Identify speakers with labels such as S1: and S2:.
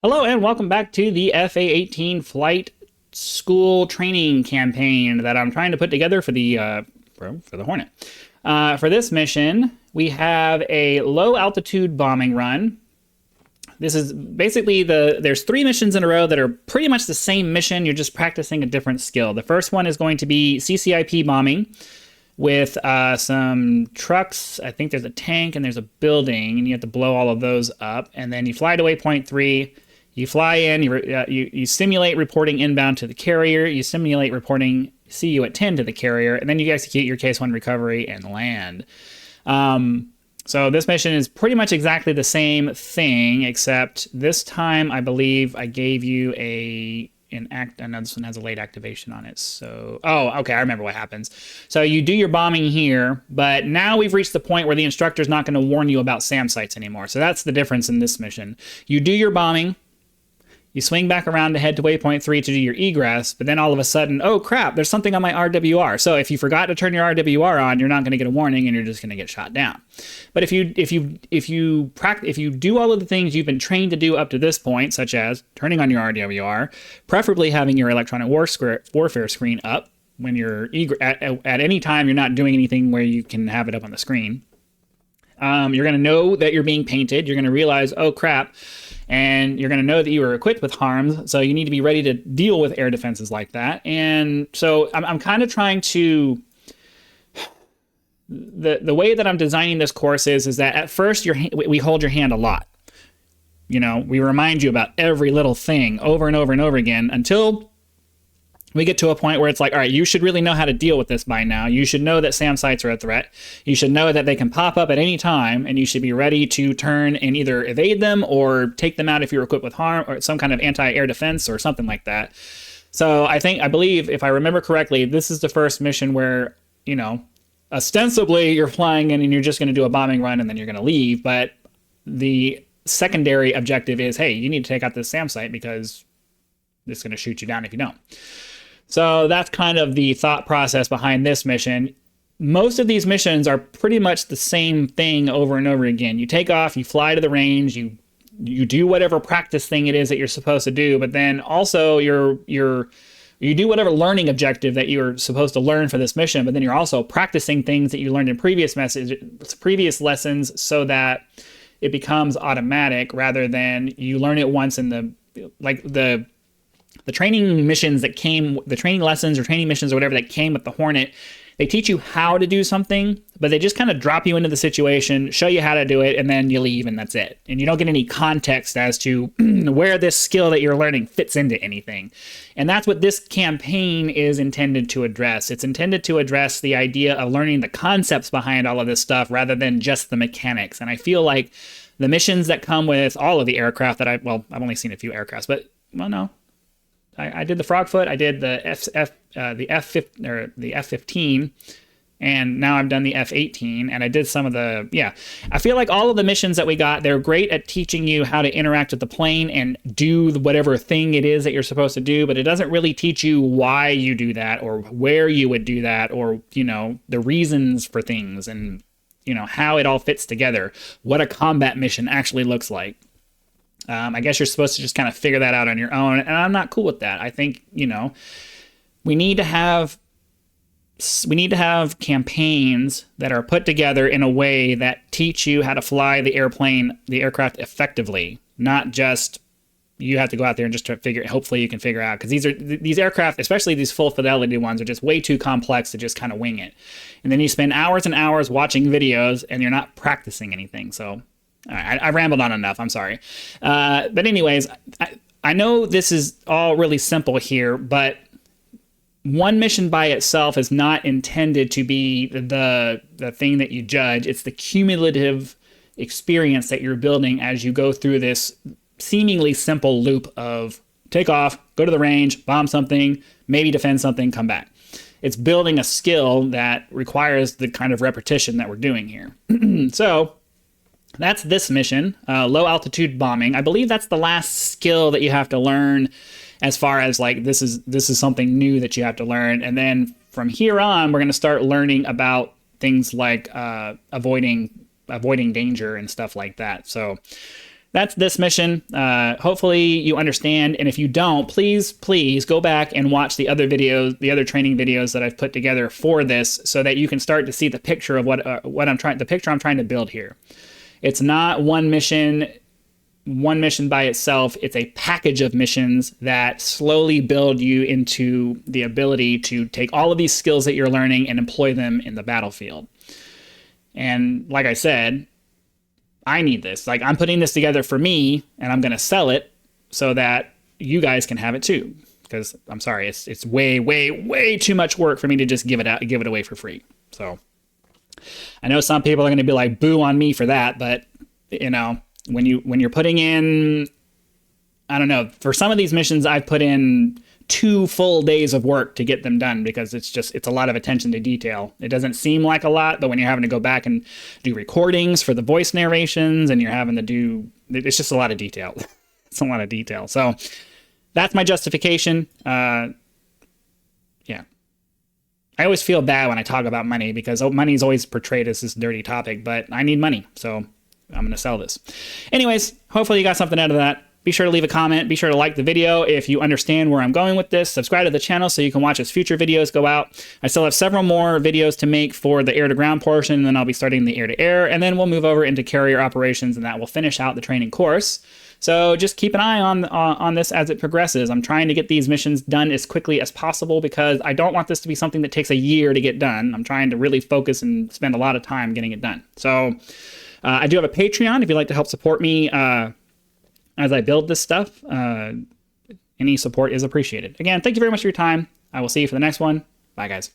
S1: Hello and welcome back to the FA-18 flight school training campaign that I'm trying to put together for the Hornet. For this mission, we have a low altitude bombing run. This is basically there's 3 missions in a row that are pretty much the same mission. You're just practicing a different skill. The first one is going to be CCIP bombing with some trucks. I think there's a tank and there's a building, and you have to blow all of those up. And then you fly to waypoint 3. You fly in, you simulate reporting inbound to the carrier, you simulate reporting CU at 10 to the carrier, and then you execute your Case 1 recovery and land. So this mission is pretty much exactly the same thing, except this time I believe I gave you no, this one has a late activation on it. So, okay, I remember what happens. So you do your bombing here, but now we've reached the point where the instructor's not going to warn you about SAM sites anymore. So that's the difference in this mission. You do your bombing. You swing back around to head to waypoint 3 to do your egress, but then all of a sudden, oh crap, there's something on my RWR. So if you forgot to turn your RWR on, you're not going to get a warning and you're just going to get shot down. But if you do all of the things you've been trained to do up to this point, such as turning on your RWR, preferably having your electronic warfare screen up when you're at any time you're not doing anything where you can have it up on the screen, you're going to know that you're being painted. You're going to realize, oh crap. And you're going to know that you are equipped with harms, so you need to be ready to deal with air defenses like that. And so I'm kind of trying to... The way that I'm designing this course is that at first we hold your hand a lot. You know, we remind you about every little thing over and over and over again until we get to a point where it's like, all right, you should really know how to deal with this by now. You should know that SAM sites are a threat. You should know that they can pop up at any time, and you should be ready to turn and either evade them or take them out if you're equipped with harm or some kind of anti-air defense or something like that. So I believe, if I remember correctly, this is the first mission where, you know, ostensibly you're flying in and you're just going to do a bombing run and then you're going to leave. But the secondary objective is, hey, you need to take out this SAM site because it's going to shoot you down if you don't. So that's kind of the thought process behind this mission. Most of these missions are pretty much the same thing over and over again. You take off, you fly to the range, you do whatever practice thing it is that you're supposed to do, but then also you do whatever learning objective that you're supposed to learn for this mission, but then you're also practicing things that you learned in previous lessons so that it becomes automatic rather than you learn it once in the training missions that came, the training lessons or training missions or whatever that came with the Hornet. They teach you how to do something, but they just kind of drop you into the situation, show you how to do it, and then you leave, and that's it. And you don't get any context as to where this skill that you're learning fits into anything. And that's what this campaign is intended to address. It's intended to address the idea of learning the concepts behind all of this stuff rather than just the mechanics. And I feel like the missions that come with all of the aircraft that I've only seen a few aircrafts, but, well, no. I did the Frogfoot, I did the F-15, and now I've done the F-18, and I did some of the, I feel like all of the missions that we got, they're great at teaching you how to interact with the plane and do whatever thing it is that you're supposed to do, but it doesn't really teach you why you do that or where you would do that or, you know, the reasons for things and, you know, how it all fits together, what a combat mission actually looks like. I guess you're supposed to just kind of figure that out on your own, and I'm not cool with that. I think, you know, we need to have campaigns that are put together in a way that teach you how to fly the aircraft effectively, not just you have to go out there and just try to hopefully you can figure out, because these aircraft, especially these full fidelity ones, are just way too complex to just kind of wing it. And then you spend hours and hours watching videos and you're not practicing anything. So all right, I rambled on enough. I'm sorry. But anyways, I know this is all really simple here, but one mission by itself is not intended to be the thing that you judge. It's the cumulative experience that you're building as you go through this seemingly simple loop of take off, go to the range, bomb something, maybe defend something, come back. It's building a skill that requires the kind of repetition that we're doing here. So that's this mission, low altitude bombing. I believe that's the last skill that you have to learn, as far as like this is something new that you have to learn. And then from here on, we're going to start learning about things like avoiding danger and stuff like that. So that's this mission. Hopefully you understand. And if you don't, please go back and watch the other videos, the other training videos that I've put together for this, so that you can start to see the picture of the picture I'm trying to build here. It's not one mission by itself. It's a package of missions that slowly build you into the ability to take all of these skills that you're learning and employ them in the battlefield. And like I said, I need this. Like, I'm putting this together for me, and I'm going to sell it so that you guys can have it too. Because I'm sorry, it's way too much work for me to just give it away for free. So I know some people are going to be like, boo on me for that, but you know, when you're putting in, I don't know, for some of these missions, I've put in 2 full days of work to get them done, because it's a lot of attention to detail. It doesn't seem like a lot, but when you're having to go back and do recordings for the voice narrations, and you're having to do, it's just a lot of detail. It's a lot of detail. So that's my justification. Yeah. I always feel bad when I talk about money, because money is always portrayed as this dirty topic, but I need money. So I'm going to sell this. Anyways, hopefully you got something out of that. Be sure to leave a comment. Be sure to like the video if you understand where I'm going with this. Subscribe to the channel so you can watch as future videos go out. I still have several more videos to make for the air-to-ground portion, and then I'll be starting the air-to-air, and then we'll move over into carrier operations, and that will finish out the training course. So just keep an eye on this as it progresses. I'm trying to get these missions done as quickly as possible, because I don't want this to be something that takes a year to get done. I'm trying to really focus and spend a lot of time getting it done. So I do have a Patreon if you'd like to help support me as I build this stuff. Any support is appreciated. Again, thank you very much for your time. I will see you for the next one. Bye, guys.